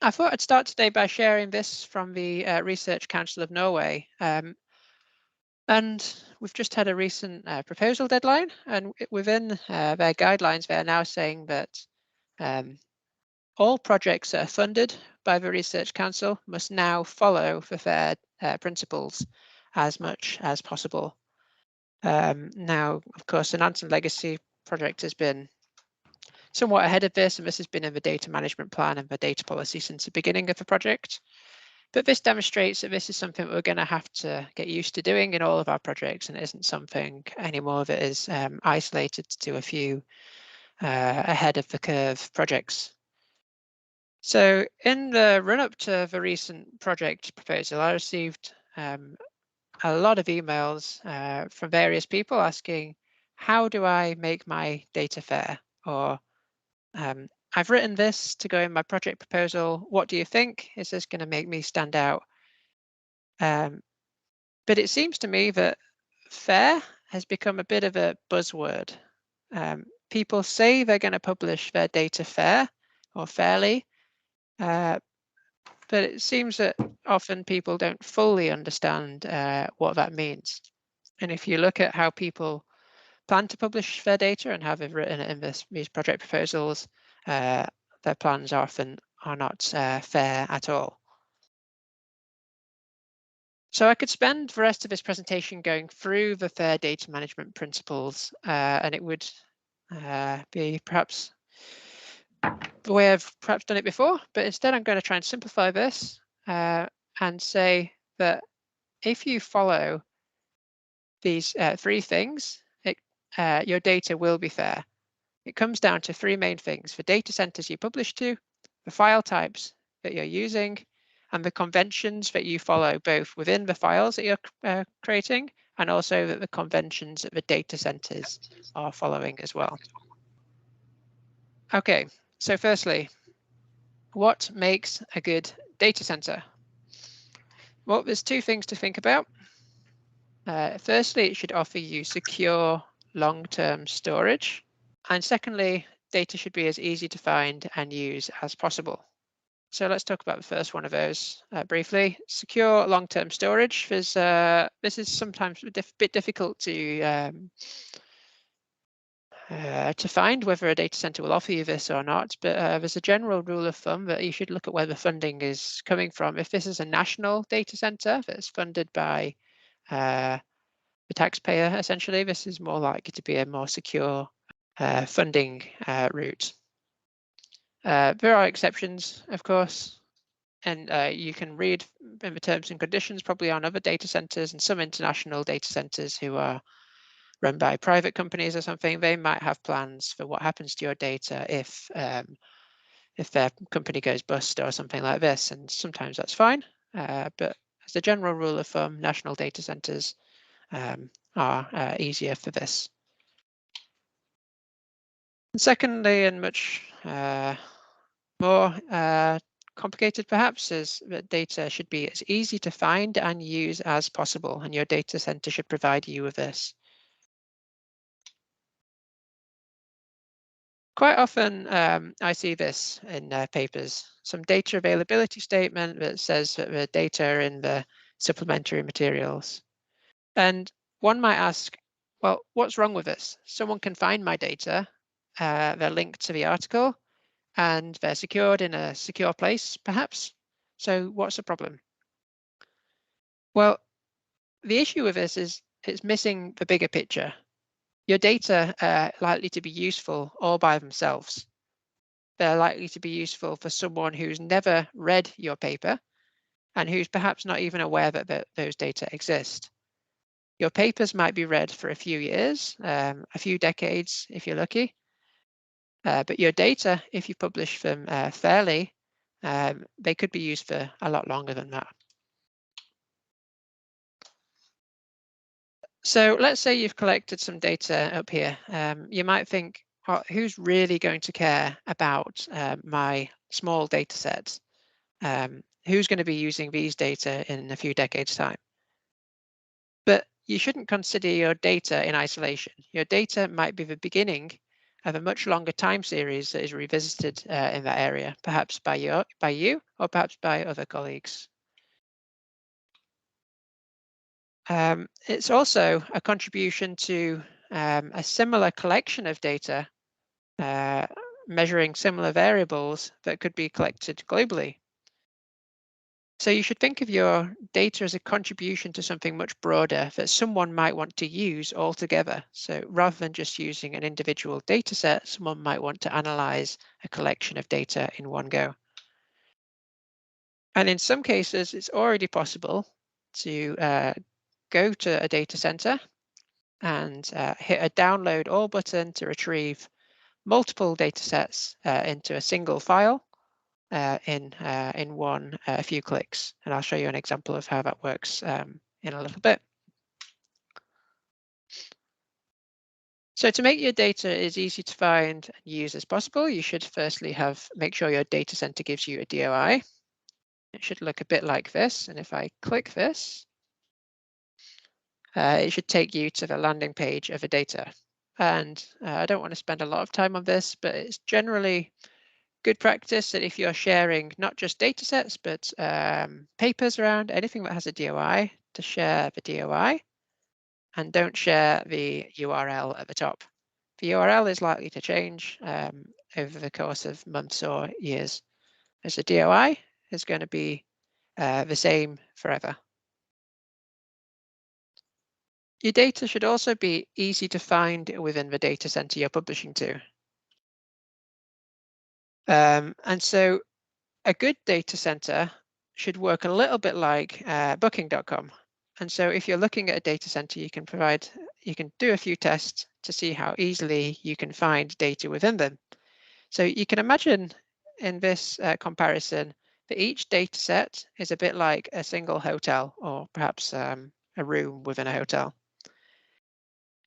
I thought I'd start today by sharing this from the Research Council of Norway. And we've just had a recent proposal deadline, and within their guidelines, they're now saying that all projects that are funded by the Research Council must now follow the FAIR principles as much as possible. Now, of course, the Nansen Legacy project has been somewhat ahead of this, and this has been in the data management plan and the data policy since the beginning of the project. But this demonstrates that this is something we're going to have to get used to doing in all of our projects, and it isn't something anymore that is isolated to a few ahead of the curve projects. So in the run-up to the recent project proposal, I received a lot of emails from various people asking, how do I make my data fair? Or I've written this to go in my project proposal. What do you think? Is this going to make me stand out? But it seems to me that fair has become a bit of a buzzword. People say they're going to publish their data fair or fairly, but it seems that often people don't fully understand what that means. And if you look at how people plan to publish their data and how they've written it in these project proposals, their plans often are not fair at all. So I could spend the rest of this presentation going through the FAIR data management principles, and it would be perhaps the way I've perhaps done it before, but instead I'm going to try and simplify this and say that if you follow these three things, your data will be fair. It comes down to three main things: the data centers you publish to, the file types that you're using, and the conventions that you follow both within the files that you're creating and also that the conventions that the data centers are following as well. Okay, so firstly, what makes a good data center? Well, there's two things to think about. Firstly, it should offer you secure long-term storage. And secondly, data should be as easy to find and use as possible. So let's talk about the first one of those briefly. Secure long-term storage. This is sometimes a bit difficult to find whether a data center will offer you this or not, but there's a general rule of thumb that you should look at where the funding is coming from. If this is a national data center that's funded by the taxpayer, essentially, this is more likely to be a more secure funding route. There are exceptions, of course, and you can read in the terms and conditions probably on other data centers and some international data centers who are run by private companies or something. They might have plans for what happens to your data if their company goes bust or something like this, and sometimes that's fine. But as a general rule of thumb, national data centers are easier for this. And secondly, and much more complicated perhaps, is that data should be as easy to find and use as possible, and your data center should provide you with this. Quite often I see this in papers, some data availability statement that says that the data are in the supplementary materials. And one might ask, well, what's wrong with this? Someone can find my data, they're linked to the article, and they're secured in a secure place, perhaps. So what's the problem? Well, the issue with this is it's missing the bigger picture. Your data are likely to be useful all by themselves. They're likely to be useful for someone who's never read your paper and who's perhaps not even aware that those data exist. Your papers might be read for a few years, a few decades if you're lucky, but your data, if you publish them fairly, they could be used for a lot longer than that. So let's say you've collected some data up here. You might think, oh, who's really going to care about my small data sets? Who's going to be using these data in a few decades' time? But you shouldn't consider your data in isolation. Your data might be the beginning of a much longer time series that is revisited in that area, perhaps by you or perhaps by other colleagues. It's also a contribution to a similar collection of data measuring similar variables that could be collected globally. So you should think of your data as a contribution to something much broader that someone might want to use altogether. So rather than just using an individual data set, someone might want to analyze a collection of data in one go. And in some cases, it's already possible to go to a data center and hit a download all button to retrieve multiple data sets into a single file in a few clicks. And I'll show you an example of how that works in a little bit. So to make your data as easy to find and use as possible, you should firstly make sure your data center gives you a DOI. It should look a bit like this. And if I click this, it should take you to the landing page of a data. And I don't want to spend a lot of time on this, but it's generally good practice that if you're sharing not just data sets, but papers around, anything that has a DOI, to share the DOI and don't share the URL at the top. The URL is likely to change over the course of months or years, as the DOI is going to be the same forever. Your data should also be easy to find within the data center you're publishing to. And so a good data center should work a little bit like booking.com. And so if you're looking at a data center, you can do a few tests to see how easily you can find data within them. So you can imagine in this comparison that each data set is a bit like a single hotel, or perhaps a room within a hotel.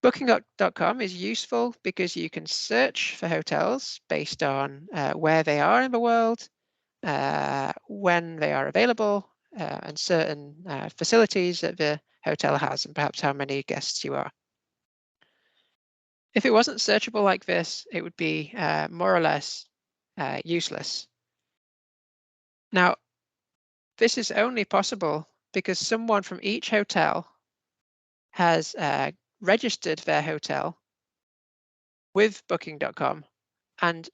Booking.com is useful because you can search for hotels based on where they are in the world, when they are available, and certain facilities that the hotel has, and perhaps how many guests you are. If it wasn't searchable like this, it would be more or less useless. Now, this is only possible because someone from each hotel has registered their hotel with Booking.com, and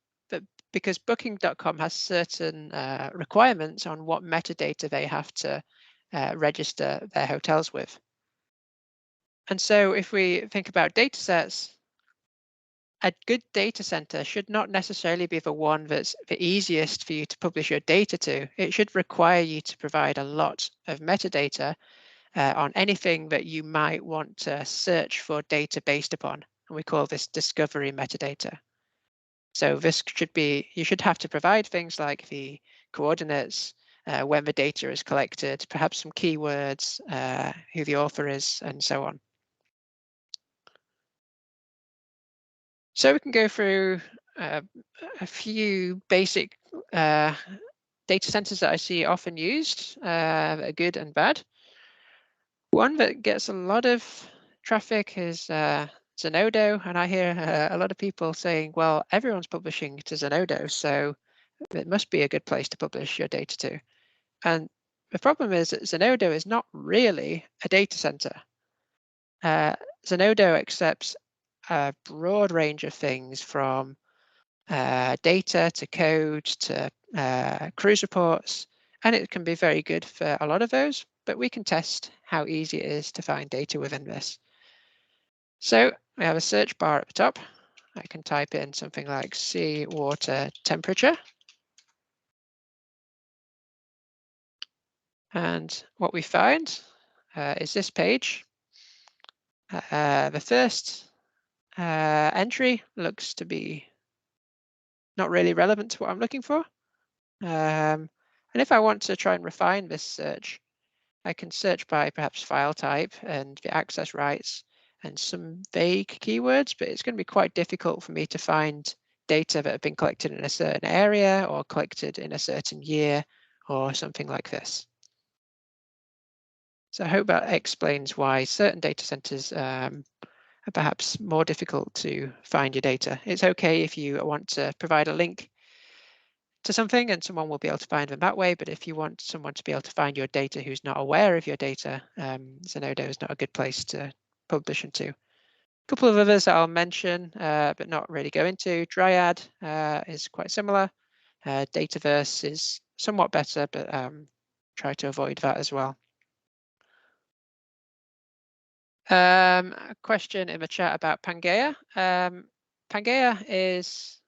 because Booking.com has certain requirements on what metadata they have to register their hotels with. And so if we think about data sets, a good data center should not necessarily be the one that's the easiest for you to publish your data to. It should require you to provide a lot of metadata on anything that you might want to search for data based upon. And we call this discovery metadata. So this you should have to provide things like the coordinates, when the data is collected, perhaps some keywords, who the author is, and so on. So we can go through a few basic data centers that I see often used, good and bad. One that gets a lot of traffic is Zenodo, and I hear a lot of people saying, well, everyone's publishing to Zenodo, so it must be a good place to publish your data to. And the problem is that Zenodo is not really a data center. Zenodo accepts a broad range of things, from data to code to cruise reports, and it can be very good for a lot of those, but we can test how easy it is to find data within this. So we have a search bar at the top. I can type in something like sea water temperature. And what we find is this page. The first entry looks to be not really relevant to what I'm looking for. And if I want to try and refine this search, I can search by perhaps file type and the access rights and some vague keywords, but it's going to be quite difficult for me to find data that have been collected in a certain area or collected in a certain year or something like this. So I hope that explains why certain data centers perhaps more difficult to find your data. It's okay if you want to provide a link to something and someone will be able to find them that way, but if you want someone to be able to find your data who's not aware of your data, Zenodo is not a good place to publish into. A couple of others that I'll mention, but not really go into. Dryad is quite similar. Dataverse is somewhat better, but try to avoid that as well. A question in the chat about Pangaea. Pangaea is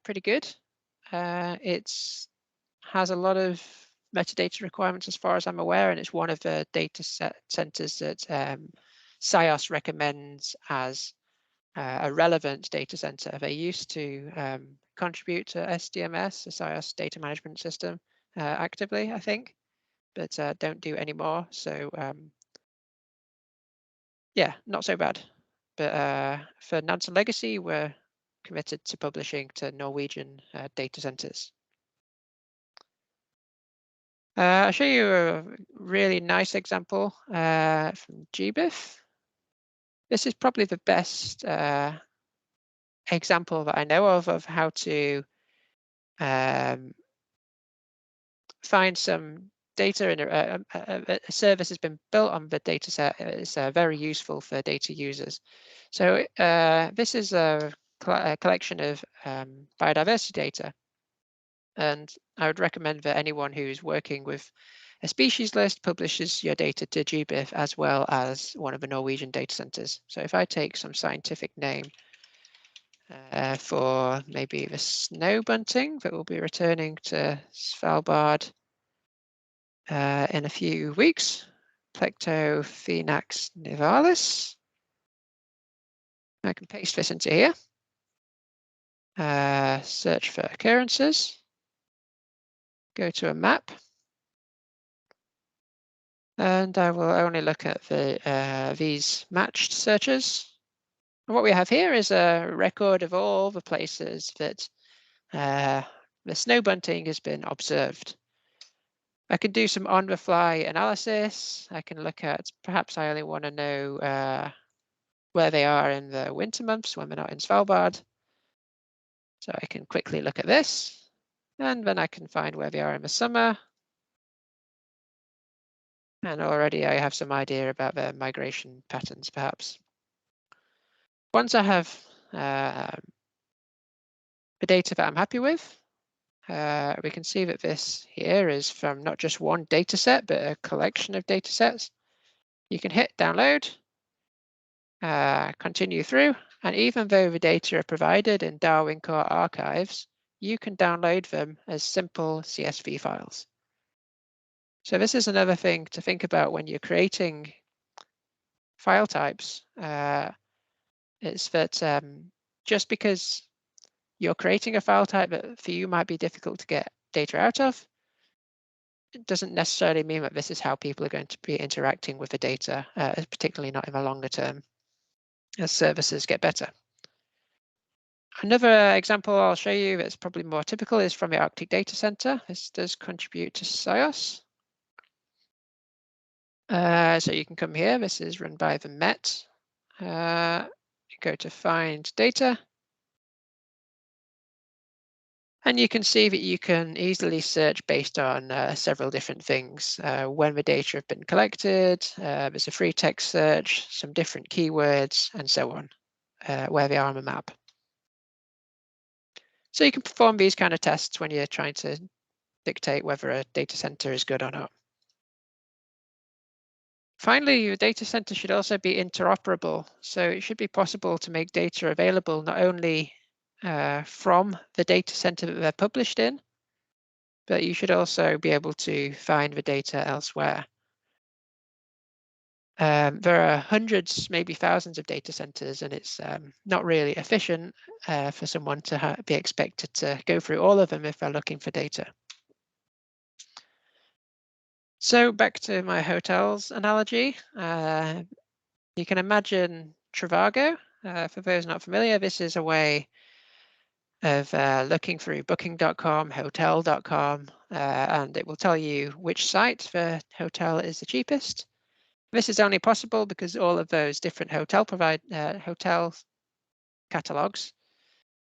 pretty good. It has a lot of metadata requirements as far as I'm aware, and it's one of the data centers that SIOS recommends as a relevant data center. They used to contribute to SDMS, the SIOS data management system, actively, I think, but don't do anymore. So yeah, not so bad. But for Nansen Legacy, we're committed to publishing to Norwegian data centers. I'll show you a really nice example from GBIF. This is probably the best example that I know of how to find some data in a service has been built on the data set. It's very useful for data users. So this is a collection of biodiversity data. And I would recommend that anyone who's working with a species list publishes your data to GBIF as well as one of the Norwegian data centers. So if I take some scientific name for maybe the snow bunting that will be returning to Svalbard in a few weeks, Plectophenax nivalis. I can paste this into here. Search for occurrences. Go to a map. And I will only look at the these matched searches. And what we have here is a record of all the places that the snow bunting has been observed. I can do some on-the-fly analysis. I can look at, perhaps I only want to know where they are in the winter months when we're not in Svalbard. So I can quickly look at this, and then I can find where they are in the summer. And already I have some idea about their migration patterns, perhaps. Once I have the data that I'm happy with, we can see that this here is from not just one data set, but a collection of data sets. You can hit download, continue through, and even though the data are provided in Darwin Core archives, you can download them as simple CSV files. So this is another thing to think about when you're creating file types. It's that just because you're creating a file type that for you might be difficult to get data out of, it doesn't necessarily mean that this is how people are going to be interacting with the data, particularly not in the longer term as services get better. Another example I'll show you that's probably more typical is from the Arctic Data Center. This does contribute to SIOS. So you can come here. This is run by the Met. Go to find data. And you can see that you can easily search based on several different things. When the data have been collected, there's a free text search, some different keywords, and so on, where they are on the map. So you can perform these kind of tests when you're trying to dictate whether a data center is good or not. Finally, your data center should also be interoperable. So it should be possible to make data available not only from the data center that they're published in, but you should also be able to find the data elsewhere. There are hundreds, maybe thousands of data centers, and it's not really efficient for someone to be expected to go through all of them if they're looking for data. So back to my hotels analogy. You can imagine Trivago. For those not familiar, this is a way of looking through booking.com, hotel.com, and it will tell you which site the hotel is the cheapest. This is only possible because all of those different hotel catalogs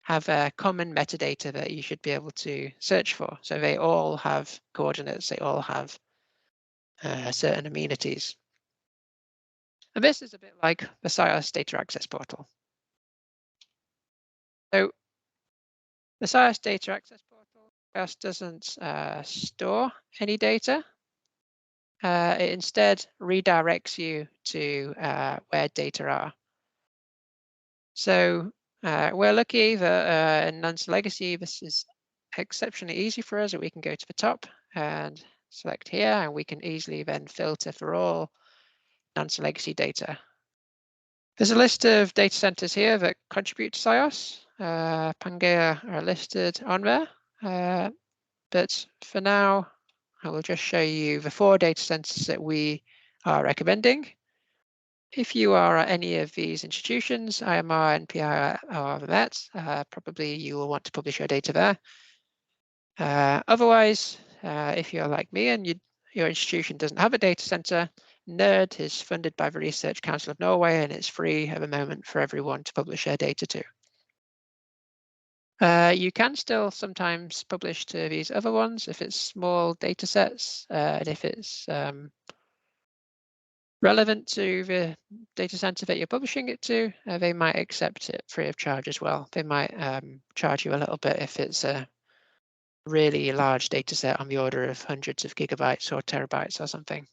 have common metadata that you should be able to search for. So they all have coordinates, they all have certain amenities. And this is a bit like the SciAS data access portal. So the SciAS data access portal just doesn't store any data. It instead redirects you to where data are. So we're lucky that in Nansen Legacy, this is exceptionally easy for us, that we can go to the top and select here, and we can easily then filter for all Nansen Legacy data. There's a list of data centers here that contribute to SciAS. Pangaea are listed on there, but for now, I will just show you the 4 data centers that we are recommending. If you are at any of these institutions, IMR, NPI, or MET, probably you will want to publish your data there. Otherwise, if you're like me and your institution doesn't have a data center, NERD is funded by the Research Council of Norway, and it's free at the moment for everyone to publish their data to. You can still sometimes publish to these other ones if it's small data sets, and if it's relevant to the data center that you're publishing it to, they might accept it free of charge as well. They might charge you a little bit if it's a really large data set on the order of hundreds of gigabytes or terabytes or something.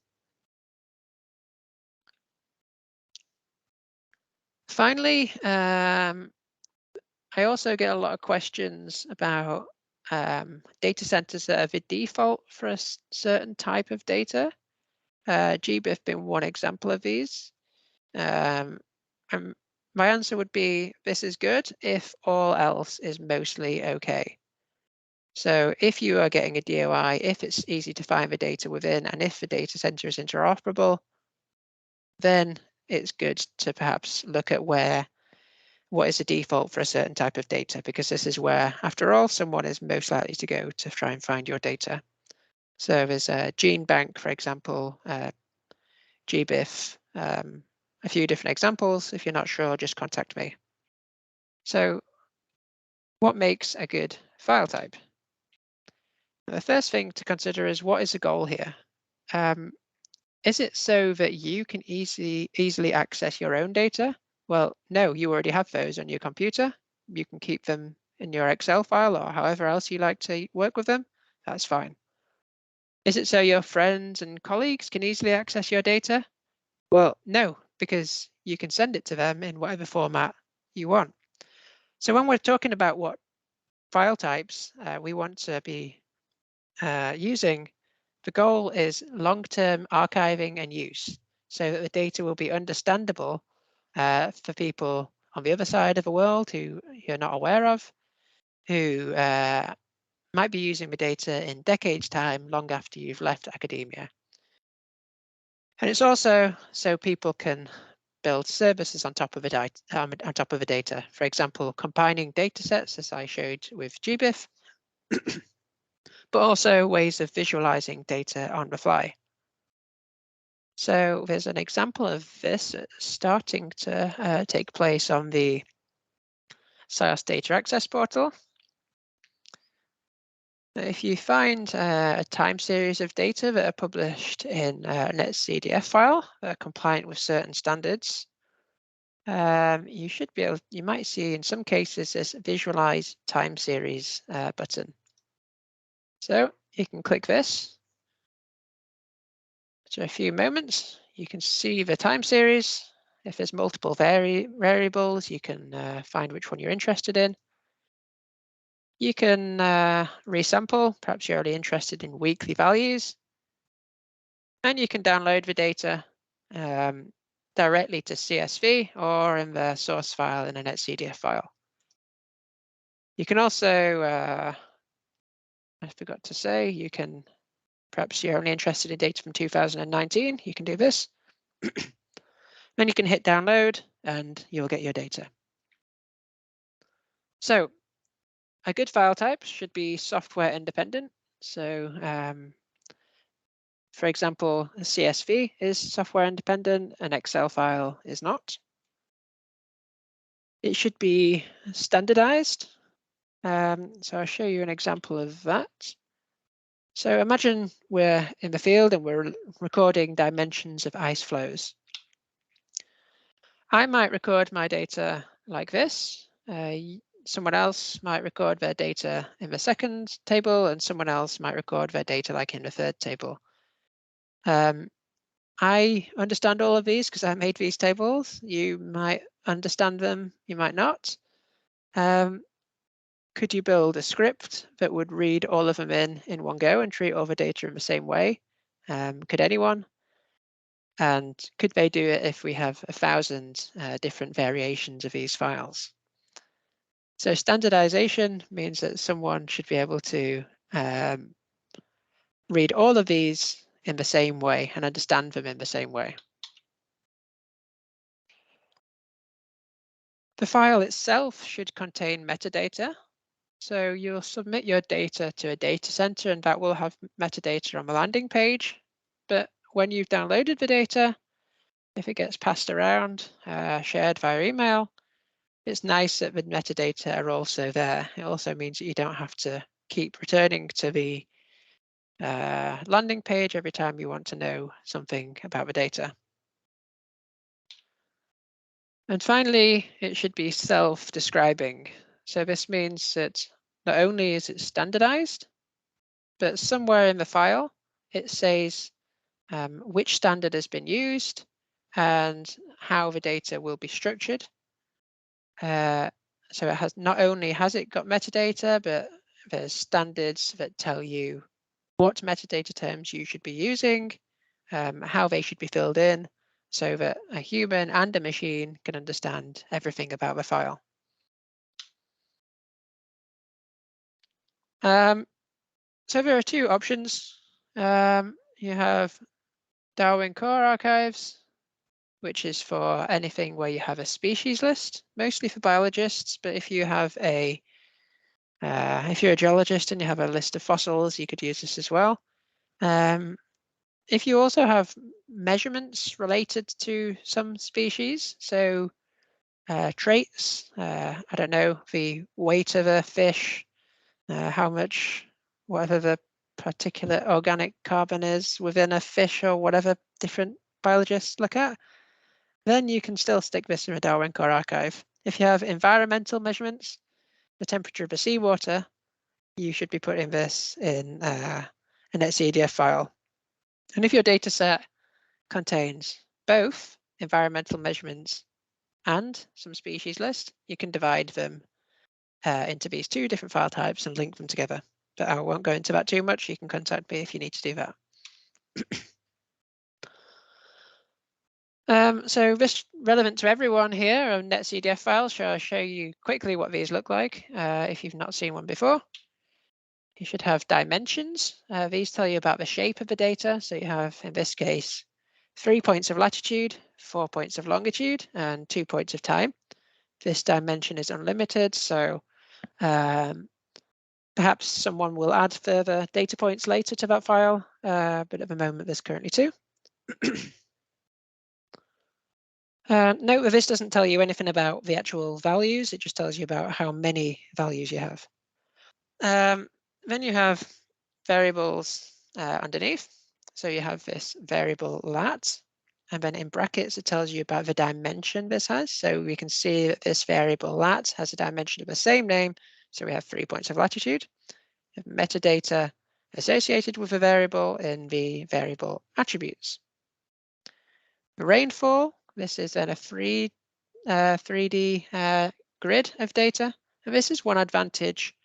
Finally, I also get a lot of questions about data centers that are the default for a certain type of data. GBIF being one example of these. My answer would be, this is good if all else is mostly okay. So if you are getting a DOI, if it's easy to find the data within, and if the data center is interoperable, then it's good to perhaps look at what is the default for a certain type of data, because this is where, after all, someone is most likely to go to try and find your data. So there's a gene bank, for example, GBIF, a few different examples. If you're not sure, just contact me. So what makes a good file type? The first thing to consider is, what is the goal here? Is it so that you can easily access your own data? Well, no, you already have those on your computer. You can keep them in your Excel file or however else you like to work with them. That's fine. Is it so your friends and colleagues can easily access your data? Well, no, because you can send it to them in whatever format you want. So when we're talking about what file types we want to be using, the goal is long-term archiving and use, so that the data will be understandable for people on the other side of the world who you're not aware of, who might be using the data in decades' time, long after you've left academia. And it's also so people can build services on top of the data. For example, combining data sets, as I showed with GBIF, but also ways of visualizing data on the fly. So there's an example of this starting to take place on the SciAS Data Access portal. If you find a time series of data that are published in a netcdf file that are compliant with certain standards, you might see in some cases this visualize time series button. So you can click this. After a few moments, you can see the time series. If there's multiple variables, you can find which one you're interested in. You can resample, perhaps you're only interested in weekly values. And you can download the data directly to CSV or in the source file in a netcdf file. You can also, I forgot to say, you can, perhaps you're only interested in data from 2019, you can do this. Then you can hit download and you'll get your data. So a good file type should be software independent. So For example, a CSV is software independent, an Excel file is not. It should be standardized. So I'll show you an example of that. So imagine we're in the field and we're recording dimensions of ice flows. I might record my data like this. Someone else might record their data in the second table, and someone else might record their data like in the third table. I understand all of these because I made these tables. You might understand them, you might not. Could you build a script that would read all of them in one go and treat all the data in the same way? Could anyone? And could they do it if we have 1,000 different variations of these files? So standardization means that someone should be able to read all of these in the same way and understand them in the same way. The file itself should contain metadata. So you'll submit your data to a data center and that will have metadata on the landing page. But when you've downloaded the data, if it gets passed around, shared via email, it's nice that the metadata are also there. It also means that you don't have to keep returning to the landing page every time you want to know something about the data. And finally, it should be self-describing. So this means that not only is it standardized, but somewhere in the file, it says which standard has been used and how the data will be structured. So it has not only has it got metadata, but there's standards that tell you what metadata terms you should be using, how they should be filled in, so that a human and a machine can understand everything about the file. So there are two options. You have Darwin Core Archives, which is for anything where you have a species list, mostly for biologists. But if you have if you're a geologist and you have a list of fossils, you could use this as well. If you also have measurements related to some species, so traits, I don't know, the weight of a fish, how much, whatever the particular organic carbon is within a fish or whatever different biologists look at, then you can still stick this in a Darwin Core archive. If you have environmental measurements, the temperature of the seawater, you should be putting this in a netcdf file. And if your data set contains both environmental measurements and some species list, you can divide them into these two different file types and link them together. But I won't go into that too much. You can contact me if you need to do that. So this relevant to everyone here on netcdf files. Shall I show you quickly what these look like if you've not seen one before? You should have dimensions. These tell you about the shape of the data. So you have, in this case, 3 points of latitude, 4 points of longitude, and 2 points of time. This dimension is unlimited, so perhaps someone will add further data points later to that file, but at the moment there's currently 2. Note that this doesn't tell you anything about the actual values, it just tells you about how many values you have. Then you have variables underneath. So you have this variable lat, and then in brackets it tells you about the dimension this has. So we can see that this variable lat has a dimension of the same name. So we have 3 points of latitude. We have metadata associated with the variable in the variable attributes. The rainfall, this is then a 3D grid of data. And this is one advantage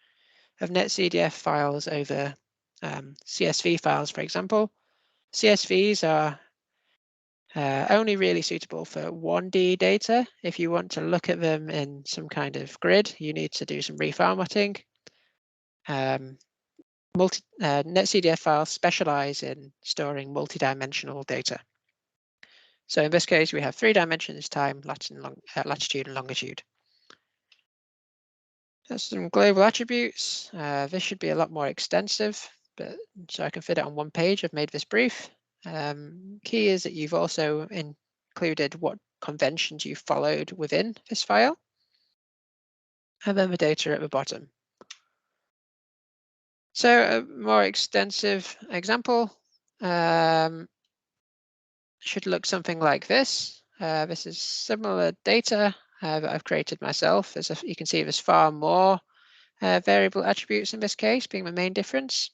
of netcdf files over CSV files, for example. CSVs are only really suitable for 1D data. If you want to look at them in some kind of grid, you need to do some reformatting. netcdf files specialize in storing multidimensional data. So in this case, we have 3 dimensions: time, latitude, and longitude. There's some global attributes. This should be a lot more extensive, but so I can fit it on one page. I've made this brief. Key is that you've also included what conventions you followed within this file, and then the data at the bottom. So a more extensive example should look something like this. This is similar data that I've created myself. You can see there's far more variable attributes in this case, being the main difference.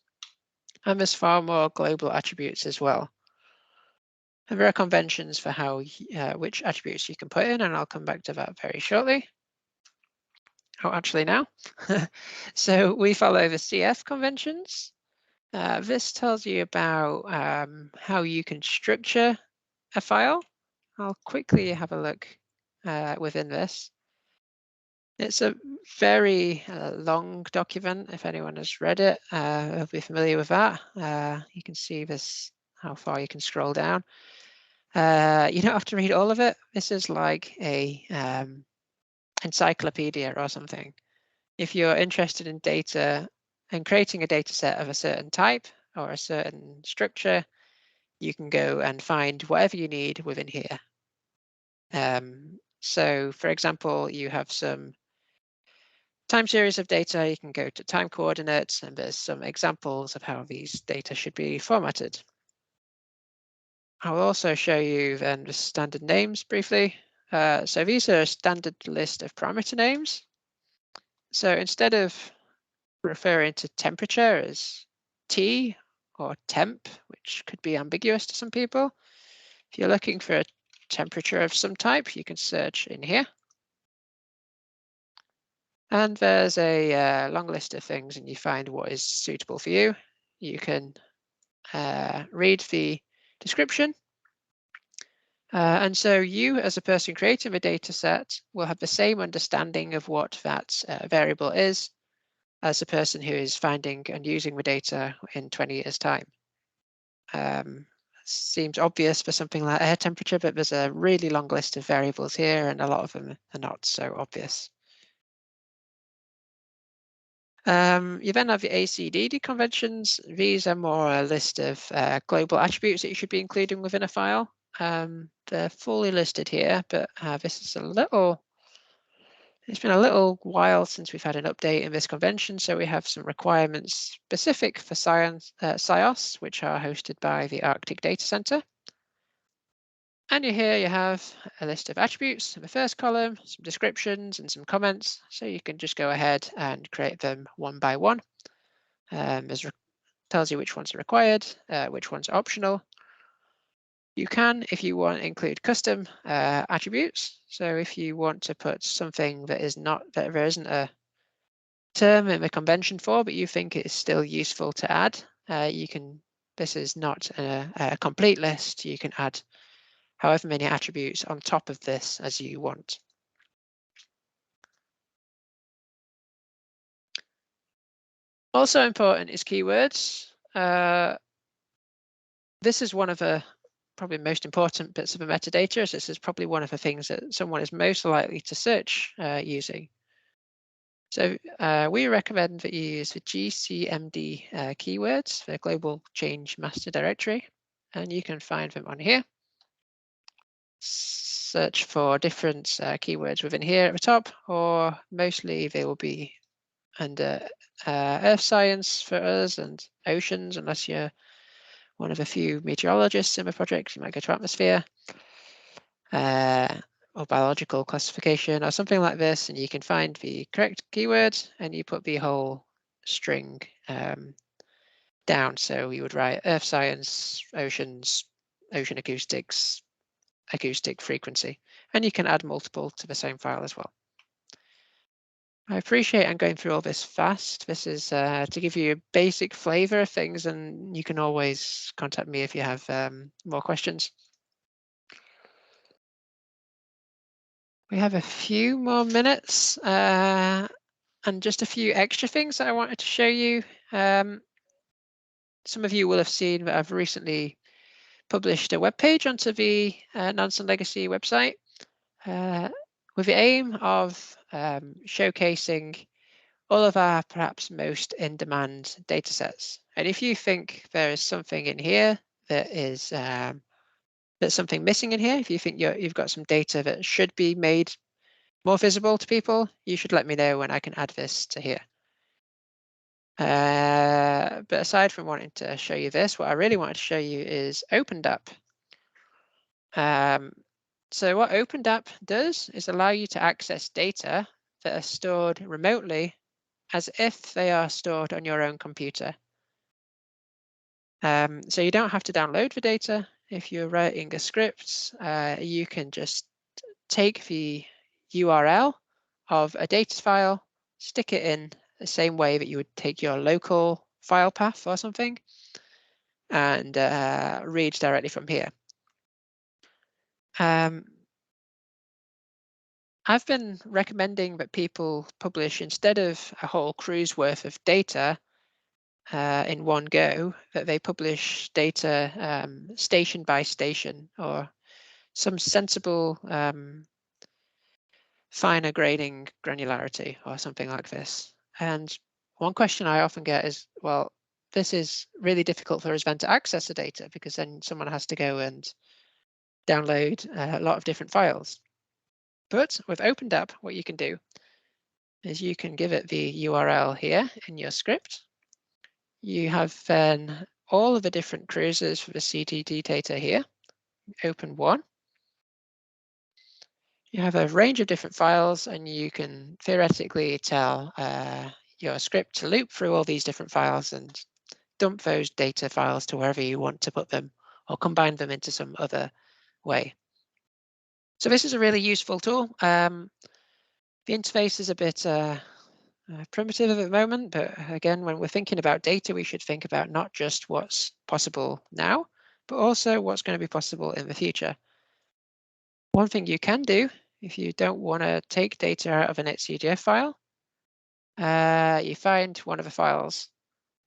And there's far more global attributes as well. And there are conventions for how which attributes you can put in, and I'll come back to that very shortly. Oh, actually now. So we follow the CF conventions. This tells you about how you can structure a file. I'll quickly have a look within this. It's a very long document. If anyone has read it, they'll be familiar with that. You can see this, how far you can scroll down. You don't have to read all of it. This is like a encyclopedia or something. If you're interested in data and creating a data set of a certain type or a certain structure, you can go and find whatever you need within here. So for example, you have some time series of data, you can go to time coordinates, and there's some examples of how these data should be formatted. I'll also show you then the standard names briefly. So these are a standard list of parameter names. So instead of referring to temperature as T or temp, which could be ambiguous to some people, if you're looking for a temperature of some type, you can search in here. And there's a long list of things, and you find what is suitable for you. You can read the description. And so you, as a person creating the data set, will have the same understanding of what that variable is as a person who is finding and using the data in 20 years' time. Seems obvious for something like air temperature, but there's a really long list of variables here, and a lot of them are not so obvious. You then have the ACDD conventions. These are more a list of global attributes that you should be including within a file. They're fully listed here, but this is it's been a little while since we've had an update in this convention, so we have some requirements specific for SIOS, which are hosted by the Arctic Data Center. And here you have a list of attributes in the first column, some descriptions and some comments. So you can just go ahead and create them one by one. Tells you which ones are required, which ones are optional. You can, if you want, include custom attributes. So if you want to put something that there isn't a term in the convention for, but you think it is still useful to add, you can. This is not a complete list. You can add however many attributes on top of this as you want. Also important is keywords. This is one of the probably most important bits of the metadata, as this is probably one of the things that someone is most likely to search using. So we recommend that you use the GCMD keywords, the Global Change Master Directory, and you can find them on here. Search for different keywords within here at the top, or mostly they will be under earth science for us and oceans, unless you're one of a few meteorologists in the project, you might go to atmosphere or biological classification or something like this, and you can find the correct keyword and you put the whole string down. So you would write earth science, oceans, ocean acoustics, acoustic frequency, and you can add multiple to the same file as well. I appreciate I'm going through all this fast. This is to give you a basic flavor of things, and you can always contact me if you have more questions. We have a few more minutes and just a few extra things that I wanted to show you. Some of you will have seen that I've recently published a web page onto the Nansen Legacy website with the aim of showcasing all of our perhaps most in-demand data sets. And if you think there is something in here that is there's something missing in here, if you think you've got some data that should be made more visible to people, you should let me know and I can add this to here. But aside from wanting to show you this, what I really wanted to show you is OpenDAP. So what OpenDAP does is allow you to access data that are stored remotely as if they are stored on your own computer. So you don't have to download the data. If you're writing a script, you can just take the URL of a data file, stick it in the same way that you would take your local file path or something, and read directly from here. I've been recommending that people publish, instead of a whole cruise worth of data in one go, that they publish data station by station, or some sensible finer grading granularity or something like this. And one question I often get is, well, this is really difficult for us then to access the data, because then someone has to go and download a lot of different files. But with OpenDAP, what you can do is you can give it the URL here in your script. You have then all of the different cruises for the CTD data here. Open one. You have a range of different files, and you can theoretically tell your script to loop through all these different files and dump those data files to wherever you want to put them, or combine them into some other way. So this is a really useful tool. The interface is a bit primitive at the moment, but again, when we're thinking about data, we should think about not just what's possible now, but also what's going to be possible in the future. One thing you can do, if you don't want to take data out of a netcdf file, you find one of the files.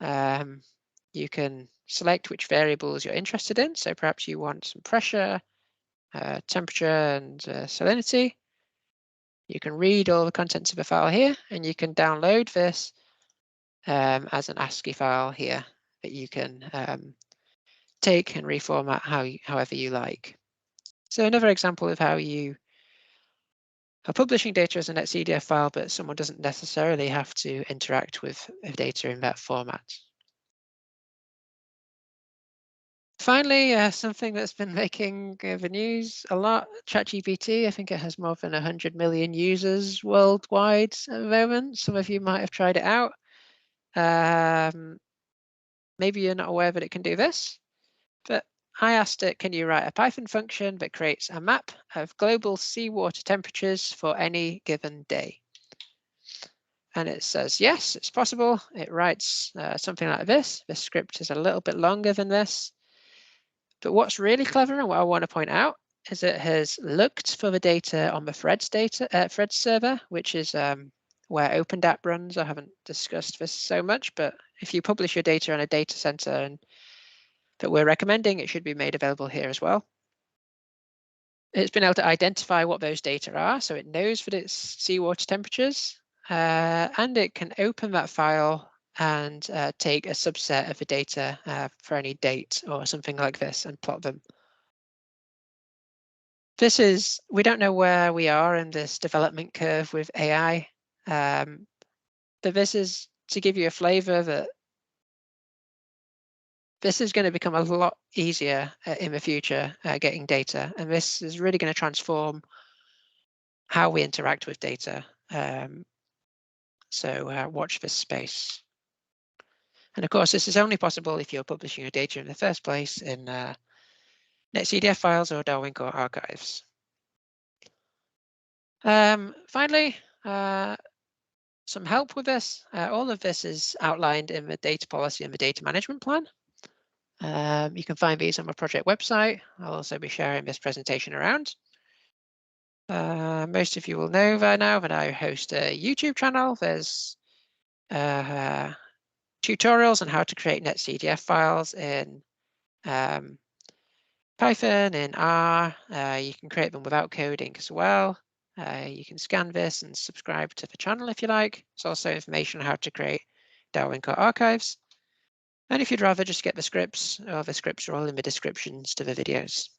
You can select which variables you're interested in. So perhaps you want some pressure, temperature, and salinity. You can read all the contents of the file here, and you can download this as an ASCII file here that you can take and reformat however you like. So another example of how you are publishing data as a netcdf file, but someone doesn't necessarily have to interact with data in that format. Finally, something that's been making the news a lot, ChatGPT. I think it has more than 100 million users worldwide at the moment. Some of you might have tried it out. Maybe you're not aware that it can do this, but I asked it, can you write a Python function that creates a map of global seawater temperatures for any given day? And it says, yes, it's possible. It writes something like this. This script is a little bit longer than this. But what's really clever, and what I want to point out, is it has looked for the data on the Threads server, which is where OpenDAP runs. I haven't discussed this so much, but if you publish your data on a data center and that we're recommending, it should be made available here as well. It's been able to identify what those data are, so it knows that it's seawater temperatures, and it can open that file and take a subset of the data for any date or something like this and plot them. This is, we don't know where we are in this development curve with AI, but this is to give you a flavor that this is going to become a lot easier in the future, getting data, and this is really going to transform how we interact with data. So watch this space. And of course, this is only possible if you're publishing your data in the first place in netcdf files or Darwin Core archives. Finally, some help with this. All of this is outlined in the data policy and the data management plan. You can find these on my project website. I'll also be sharing this presentation around. Most of you will know by now that I host a YouTube channel. There's tutorials on how to create netcdf files in Python, in R. You can create them without coding as well. You can scan this and subscribe to the channel if you like. There's also information on how to create Darwin Core archives. And if you'd rather just get the scripts, the scripts are all in the descriptions to the videos.